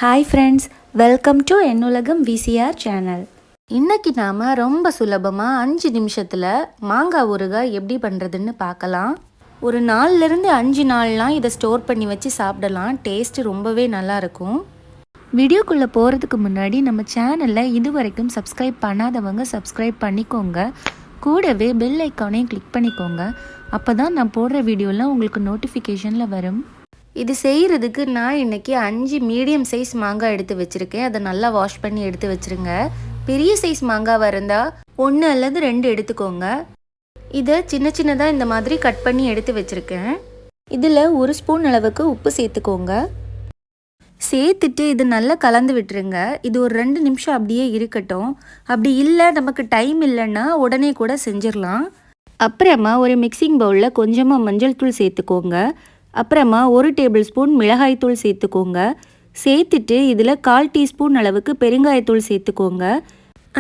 Hi friends, welcome to என்னுலகம் VCR channel. இன்றைக்கி நாம் ரொம்ப சுலபமாக 5 நிமிஷத்தில் மாங்காய் ஊறுகாய் எப்படி பண்ணுறதுன்னு பார்க்கலாம். ஒரு 4லேருந்து 5 நாள்லாம் இதை ஸ்டோர் பண்ணி வச்சு சாப்பிடலாம். டேஸ்ட்டு ரொம்பவே நல்லாயிருக்கும். வீடியோக்குள்ளே போகிறதுக்கு முன்னாடி நம்ம சேனலில் இது வரைக்கும் சப்ஸ்கிரைப் பண்ணாதவங்க சப்ஸ்கிரைப் பண்ணிக்கோங்க. கூடவே பெல் ஐக்கானையும் கிளிக் பண்ணிக்கோங்க. அப்போ தான் நான் போடுற வீடியோலாம் உங்களுக்கு நோட்டிஃபிகேஷனில் வரும். இது செய்கிறதுக்கு நான் இன்றைக்கி 5 மீடியம் சைஸ் மாங்காய் எடுத்து வச்சுருக்கேன். அதை நல்லா வாஷ் பண்ணி எடுத்து வச்சுருங்க. பெரிய சைஸ் மாங்காய் இருந்தால் 1 அல்லது 2 எடுத்துக்கோங்க. இதை சின்ன சின்னதாக இந்த மாதிரி கட் பண்ணி எடுத்து வச்சுருக்கேன். இதில் 1 ஸ்பூன் அளவுக்கு உப்பு சேர்த்துக்கோங்க. சேர்த்துட்டு இது நல்லா கலந்து விட்டுருங்க. இது ஒரு 2 நிமிஷம் அப்படியே இருக்கட்டும். அப்படி இல்லை, நமக்கு டைம் இல்லைன்னா உடனே கூட செஞ்சிடலாம். அப்புறமா ஒரு மிக்சிங் பவுலில் கொஞ்சமாக மஞ்சள் தூள் சேர்த்துக்கோங்க. அப்புறமா 1 டேபிள் ஸ்பூன் மிளகாய்த்தூள் சேர்த்துக்கோங்க. சேர்த்துட்டு இதில் 1/4 டீஸ்பூன் அளவுக்கு பெருங்காயத்தூள் சேர்த்துக்கோங்க.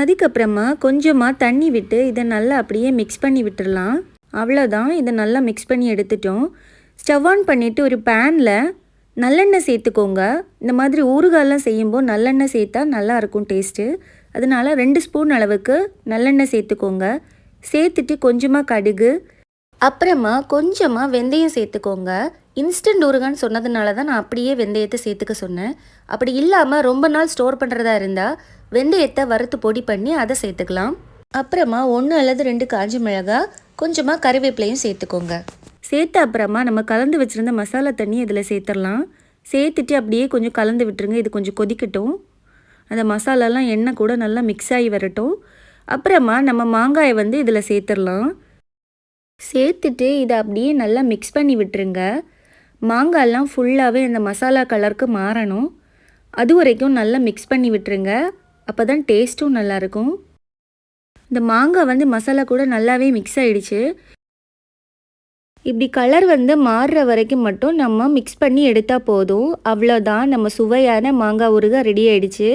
அதுக்கப்புறமா கொஞ்சமாக தண்ணி விட்டு இதை நல்லா அப்படியே மிக்ஸ் பண்ணி விட்டுடலாம். அவ்வளோதான், இதை நல்லா மிக்ஸ் பண்ணி எடுத்துட்டோம். ஸ்டவ் ஆன் பண்ணிவிட்டு ஒரு பேனில் நல்லெண்ணெய் சேர்த்துக்கோங்க. இந்த மாதிரி ஊறுகாயெல்லாம் செய்யும்போது நல்லெண்ணெய் சேர்த்தா நல்லாயிருக்கும் டேஸ்ட்டு. அதனால் 2 ஸ்பூன் அளவுக்கு நல்லெண்ணெய் சேர்த்துக்கோங்க. சேர்த்துட்டு கொஞ்சமாக கடுகு, அப்புறமா கொஞ்சமாக வெந்தயம் சேர்த்துக்கோங்க. இன்ஸ்டன்ட் ஊறுகான்னு சொன்னதுனால தான் நான் அப்படியே வெந்தயத்தை சேர்த்துக்க சொன்னேன். அப்படி இல்லாமல் ரொம்ப நாள் ஸ்டோர் பண்ணுறதா இருந்தால் வெந்தயத்தை வறுத்து பொடி பண்ணி அதை சேர்த்துக்கலாம். அப்புறமா 1 அல்லது 2 காஞ்ச மிளகாய், கொஞ்சமாக கறிவேப்பிலையும் சேர்த்துக்கோங்க. சேர்த்து அப்புறமா நம்ம கலந்து வச்சுருந்த மசாலா தண்ணி இதில் சேர்த்துடலாம். சேர்த்துட்டு அப்படியே கொஞ்சம் கலந்து விட்டுருங்க. இது கொஞ்சம் கொதிக்கட்டும். அந்த மசாலாலாம் எண்ணெய் கூட நல்லா மிக்ஸ் ஆகி வரட்டும். அப்புறமா நம்ம மாங்காயை இதில் சேர்த்துடலாம். சேர்த்துட்டு இதை அப்படியே நல்லா மிக்ஸ் பண்ணி விட்டுருங்க. மாங்காயெல்லாம் ஃபுல்லாகவே அந்த மசாலா கலருக்கு மாறணும். அது வரைக்கும் நல்லா மிக்ஸ் பண்ணி விட்டுருங்க. அப்போ தான் டேஸ்ட்டும் நல்லாயிருக்கும். இந்த மாங்காய் மசாலா கூட நல்லாவே மிக்ஸ் ஆகிடுச்சு. இப்படி கலர் மாறுற வரைக்கும் மட்டும் நம்ம மிக்ஸ் பண்ணி எடுத்தால் போதும். அவ்வளோதான், நம்ம சுவையான மாங்காய் ஊறுகாய் ரெடி ஆகிடுச்சு.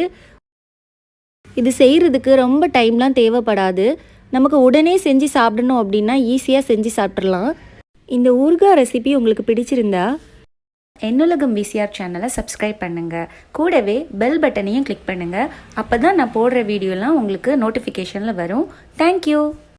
இது செய்கிறதுக்கு ரொம்ப டைம்லாம் தேவைப்படாது. நமக்கு உடனே செஞ்சு சாப்பிடணும் அப்படின்னா ஈஸியாக செஞ்சு சாப்பிட்றலாம். இந்த ஊறுகாய் ரெசிபி உங்களுக்கு பிடிச்சிருந்தா என்னுலகம் விசிஆர் சேனலை சப்ஸ்கிரைப் பண்ணுங்கள். கூடவே பெல் பட்டனையும் கிளிக் பண்ணுங்கள். அப்போ தான் நான் போடுற வீடியோலாம் உங்களுக்கு நோட்டிஃபிகேஷனில் வரும். தேங்க்யூ.